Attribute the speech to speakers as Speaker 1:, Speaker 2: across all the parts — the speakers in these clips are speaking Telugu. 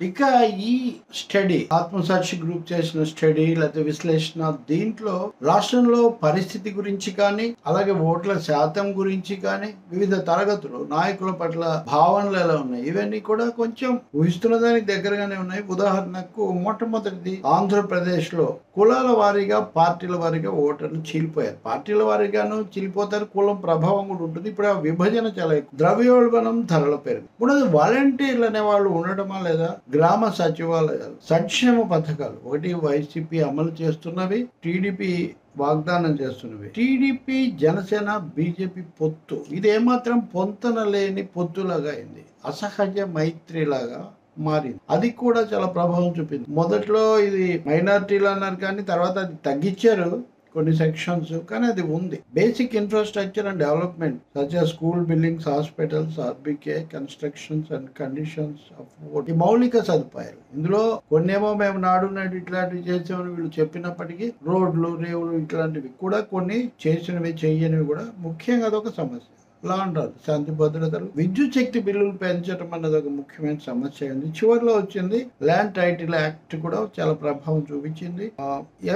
Speaker 1: ఇక ఈ స్టడీ ఆత్మసాక్షి గ్రూప్ చేసిన స్టడీ లేకపోతే విశ్లేషణ దీంట్లో రాష్ట్రంలో పరిస్థితి గురించి కానీ అలాగే ఓట్ల శాతం గురించి కానీ వివిధ తరగతులు నాయకుల పట్ల భావనలు ఎలా ఉన్నాయి ఇవన్నీ కూడా కొంచెం ఊహిస్తున్న దానికి దగ్గరగానే ఉన్నాయి. ఉదాహరణకు మొట్టమొదటిది ఆంధ్రప్రదేశ్ లో కులాల వారీగా పార్టీల వారీగా ఓటర్లు చీలిపోయారు. పార్టీల వారీగాను చీలిపోతారు, కులం ప్రభావం కూడా ఉంటుంది. ఇప్పుడు ఆ విభజన చాలా ఎక్కువ, ద్రవ్యోల్బణం ధరల పెరుగు. ఇప్పుడు వాలంటీర్లు అనే వాళ్ళు ఉండటమా లేదా, గ్రామ సచివాలయాలు, సంక్షేమ పథకాలు ఒకటి వైసీపీ అమలు చేస్తున్నవి, టీడీపీ వాగ్దానం చేస్తున్నవి. టీడీపీ జనసేన బీజేపీ పొత్తు ఇది ఏమాత్రం పొంతన లేని పొత్తులాగా అయింది, అసహజ మైత్రిలాగా మారింది. అది కూడా చాలా ప్రభావం చూపింది. మొదట్లో ఇది మైనారిటీలు అన్నారు కానీ తర్వాత అది తగ్గించారు కొన్ని సెక్షన్స్, కానీ అది ఉంది. Basic infrastructure and development such as school buildings, hospitals, RBK constructions and conditions of ఈ మౌలిక సదుపాయాలు. ఇందులో కొన్నేమో మేము నాడు నాడు ఇట్లాంటివి చేసామని వీళ్ళు చెప్పినప్పటికీ రోడ్లు, రేవులు ఇట్లాంటివి కూడా కొన్ని చేసినవి చెయ్యనివి కూడా ముఖ్యంగా అదొక సమస్య. లా అండ్ ఆర్డర్, శాంతి భద్రతలు, విద్యుత్ శక్తి బిల్లులు పెంచడం అన్నది ఒక ముఖ్యమైన సమస్య ఉంది. చివరిలో వచ్చింది ల్యాండ్ టైటిల్ యాక్ట్ కూడా చాలా ప్రభావం చూపించింది.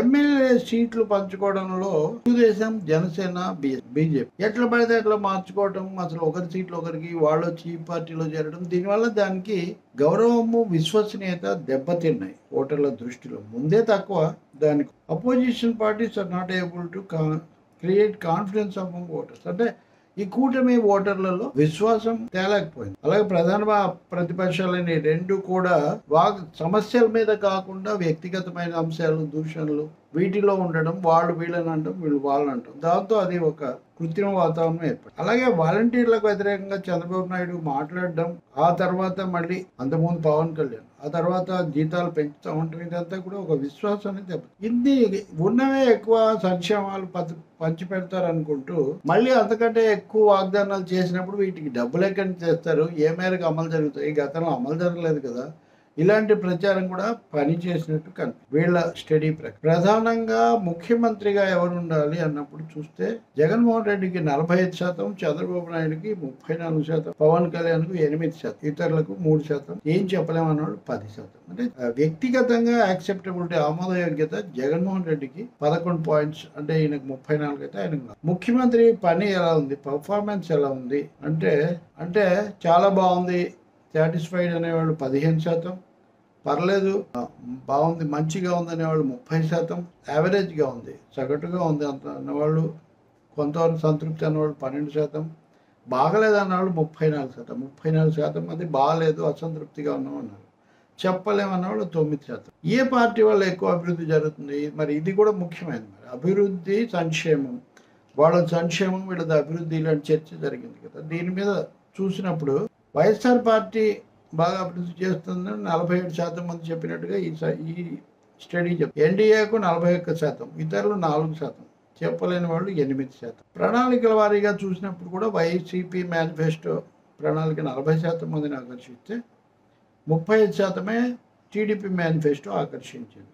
Speaker 1: ఎమ్మెల్యే సీట్లు పంచుకోవడంలో తెలుగుదేశం, జనసేన, బీజేపీ ఎట్లా పడితే అట్లా మార్చుకోవడం, అసలు ఒకరి సీట్లు ఒకరికి, వాళ్ళు వచ్చి ఈ పార్టీలో చేరడం, దీనివల్ల దానికి గౌరవము, విశ్వసనీయత దెబ్బతిన్నాయి ఓటర్ల దృష్టిలో. ముందే తక్కువ దానికి. Opposition parties are not able to create confidence among voters. అంటే ఈ కూటమి ఓటర్లలో విశ్వాసం తేలేకపోయింది. అలాగే ప్రధాన ప్రతిపక్షాలని రెండు కూడా సమస్యల మీద కాకుండా వ్యక్తిగతమైన అంశాలు, దూషణలు వీటిలో ఉండడం, వాళ్ళు వీళ్ళని అంటాం, వీళ్ళు వాళ్ళని అంటాం. దాంతో అది ఒక కృత్రిమ వాతావరణం ఏర్పడింది. అలాగే వాలంటీర్లకు వ్యతిరేకంగా చంద్రబాబు నాయుడు మాట్లాడడం, ఆ తర్వాత మళ్ళీ అంతకుముందు పవన్ కళ్యాణ్, ఆ తర్వాత జీతాలు పెంచుతూ ఉంటాం, ఇదంతా కూడా ఒక విశ్వాసాన్ని దెబ్బతింది. ఇన్ని ఉన్నవే ఎక్కువ సంక్షేమాలు పంచి పెడతారు అనుకుంటూ మళ్ళీ అంతకంటే ఎక్కువ వాగ్దానాలు చేసినప్పుడు వీటికి డబ్బులు ఎక్కడి నుంచి చేస్తారు, ఏ మేరకు అమలు జరుగుతాయి, గతంలో అమలు జరగలేదు కదా, ఇలాంటి ప్రచారం కూడా పనిచేసినట్టు కనిపి వీళ్ళ స్టడీ ప్రధానంగా ముఖ్యమంత్రిగా ఎవరు ఉండాలి అన్నప్పుడు చూస్తే జగన్మోహన్ రెడ్డికి 45%, చంద్రబాబు నాయుడుకి 34%, పవన్ కళ్యాణ్కు 8%, ఇతరులకు 3%, ఏం చెప్పలేమన్నాడు 10%. అంటే వ్యక్తిగతంగా యాక్సెప్టబిలిటీ, ఆమోదయోగ్యత జగన్మోహన్ రెడ్డికి 11 పాయింట్స్, అంటే ఈయనకు 34 అయితే ఆయనకు. ముఖ్యమంత్రి పని ఎలా ఉంది, పర్ఫార్మెన్స్ ఎలా ఉంది అంటే చాలా బాగుంది, సాటిస్ఫైడ్ అనేవాళ్ళు 15%, పర్లేదు బాగుంది మంచిగా ఉంది అనేవాళ్ళు 30%, యావరేజ్గా ఉంది సగటుగా ఉంది అంత అన్నవాళ్ళు, కొంతవరకు సంతృప్తి అన్నవాళ్ళు 12%, బాగలేదు అన్నవాళ్ళు 34%. 34% మంది బాగలేదు, అసంతృప్తిగా ఉన్నామన్నారు. చెప్పలేమన్నవాళ్ళు 9%. ఏ పార్టీ వల్ల ఎక్కువ అభివృద్ధి జరుగుతుంది, మరి ఇది కూడా ముఖ్యమైనది. మరి అభివృద్ధి, సంక్షేమం, వాళ్ళ సంక్షేమం వీళ్ళది అభివృద్ధి, ఇలాంటి చర్చ జరిగింది కదా. దీని మీద చూసినప్పుడు వైఎస్ఆర్ పార్టీ బాగా అభివృద్ధి చేస్తుందని 47% మంది చెప్పినట్టుగా ఈ స్టడీ ఎన్డీఏకు 41%, ఇతరులు 4%, చెప్పలేని వాళ్ళు 8%. ప్రణాళికల వారీగా చూసినప్పుడు కూడా వైసీపీ మేనిఫెస్టో ప్రణాళిక 40% మందిని ఆకర్షిస్తే 35% టీడీపీ మేనిఫెస్టో ఆకర్షించింది.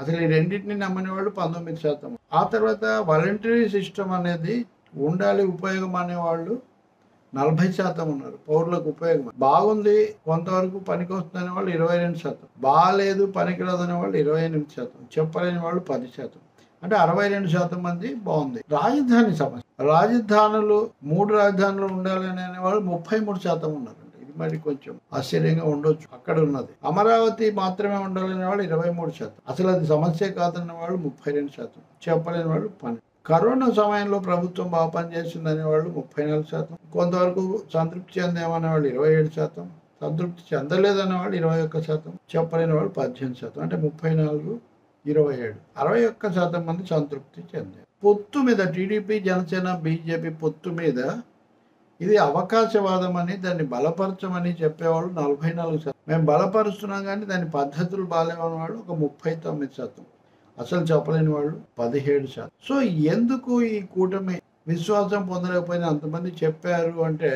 Speaker 1: అసలు ఈ రెండింటిని నమ్మని వాళ్ళు 19%. ఆ తర్వాత వాలంటరీ సిస్టమ్ అనేది ఉండాలి, ఉపయోగం అనేవాళ్ళు 40% ఉన్నారు. పౌరులకు ఉపయోగం బాగుంది, కొంతవరకు పనికి వస్తుందనే వాళ్ళు 22%, బాగాలేదు పనికిరాదనే వాళ్ళు 28%, చెప్పలేని వాళ్ళు 10%. అంటే 62% మంది బాగుంది. రాజధాని సమస్య, రాజధానులు 3 రాజధానులు ఉండాలని అనేవాళ్ళు 33% ఉన్నారండి. ఇది మరి కొంచెం ఆశ్చర్యంగా ఉండొచ్చు. అక్కడ ఉన్నది అమరావతి మాత్రమే ఉండాలనే వాళ్ళు 23%, అసలు అది సమస్య కాదన్న వాళ్ళు 32%, చెప్పలేని వాళ్ళు 12%. కరోనా సమయంలో ప్రభుత్వం బాగా పనిచేసిందనే వాళ్ళు 34%, కొంతవరకు సంతృప్తి చెందేమనే వాళ్ళు 27%, సంతృప్తి చెందలేదనే వాళ్ళు 21%, చెప్పలేని వాళ్ళు 18%. అంటే 34, 27, 61% మంది సంతృప్తి చెందారు. పొత్తు మీద టీడీపీ, జనసేన, బీజేపీ పొత్తు మీద ఇది అవకాశవాదం అని, దాన్ని బలపరచమని చెప్పేవాళ్ళు 44%. మేము బలపరుస్తున్నాం కానీ దాని పద్ధతులు బాగాలేవని వాళ్ళు ఒక 39%, అసలు చెప్పలేని వాళ్ళు 17%. సో ఎందుకు ఈ కూటమి విశ్వాసం పొందలేకపోయినా అంతమంది చెప్పారు అంటే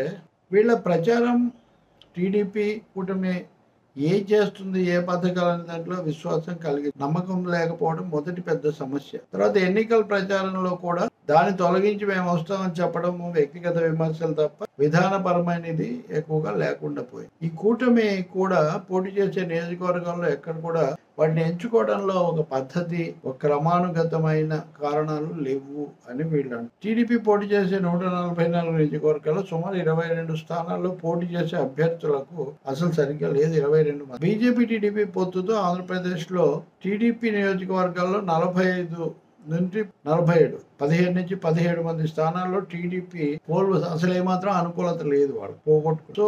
Speaker 1: వీళ్ళ ప్రచారం టీడీపీ కూటమి ఏం చేస్తుంది, ఏ పథకాలు అనే దాంట్లో విశ్వాసం కలిగి నమ్మకం లేకపోవడం మొదటి పెద్ద సమస్య. తర్వాత ఎన్నికల ప్రచారంలో కూడా దాన్ని తొలగించి మేము వస్తామని చెప్పడం వ్యక్తిగత విమర్శలు తప్ప విధానపరమైనది ఎక్కువగా లేకుండా పోయింది. ఈ కూటమి కూడా పోటీ చేసే నియోజకవర్గాల్లో ఎక్కడ కూడా వాటిని ఎంచుకోవడంలో ఒక పద్ధతి, ఒక క్రమానుగతమైన కారణాలు లేవు అని వీళ్ళు. టీడీపీ పోటీ చేసే 144 నియోజకవర్గాల్లో సుమారు 22 స్థానాల్లో పోటీ చేసే అభ్యర్థులకు అసలు సరిగ్గా లేదు 22 మంది. బీజేపీ టీడీపీ పొత్తుతో ఆంధ్రప్రదేశ్ లో టీడీపీ నియోజకవర్గాల్లో 45 నుంచి 47 15 నుంచి 17 మంది స్థానాల్లో టీడీపీ అసలు ఏమాత్రం అనుకూలత లేదు, వాళ్ళు పోగొట్టుకు. సో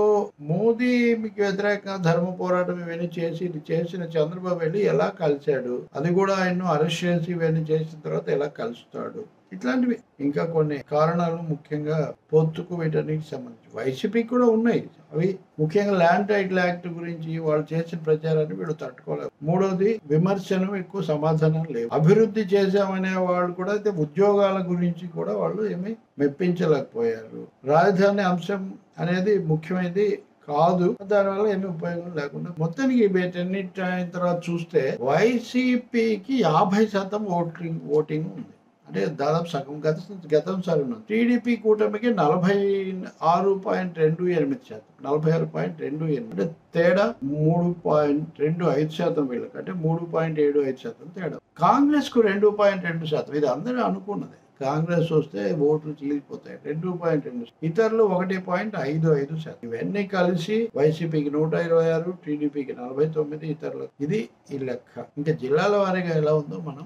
Speaker 1: మోదీకి వ్యతిరేకంగా ధర్మ పోరాటం ఇవన్నీ చేసిన చంద్రబాబు వెళ్ళి ఎలా కలిశాడు, అది కూడా ఆయన అరెస్ట్ చేసి ఇవన్నీ చేసిన తర్వాత ఎలా కలుస్తాడు, ఇట్లాంటివి ఇంకా కొన్ని కారణాలు ముఖ్యంగా పొత్తుకు వీటన్నిటికి సంబంధించి వైసీపీకి కూడా ఉన్నాయి. అవి ముఖ్యంగా ల్యాండ్ టైటిల్ యాక్ట్ గురించి వాళ్ళు చేసిన ప్రచారాన్ని వీళ్ళు తట్టుకోలేరు. మూడోది విమర్శను ఎక్కువ సమాధానం లేవు. అభివృద్ధి చేశామనే వాళ్ళు కూడా అయితే ఉద్యోగాల గురించి కూడా వాళ్ళు ఏమీ మెప్పించలేకపోయారు. రాజధాని అంశం అనేది ముఖ్యమైనది కాదు, దానివల్ల ఏమి ఉపయోగం లేకుండా మొత్తానికి వీటన్నిటి అయిన తర్వాత చూస్తే వైసీపీకి 50% ఓటింగ్ ఉంది. అంటే దాదాపు సగం గతం సారి ఉన్నది. టీడీపీ కూటమికి 46.28%, 46.28, అంటే తేడా 3.25% వీళ్ళకి, అంటే 3.75% తేడా. కాంగ్రెస్ కు 2.2%, ఇది అందరూ అనుకున్నది. కాంగ్రెస్ వస్తే ఓట్లు చీలిపోతాయి. 2.2, ఇతరులు 1.55%. ఇవన్నీ కలిసి వైసీపీకి 126, టీడీపీకి 49, ఇతరులకు. ఇది ఈ లెక్క. ఇంకా జిల్లాల వారీగా ఎలా ఉందో మనం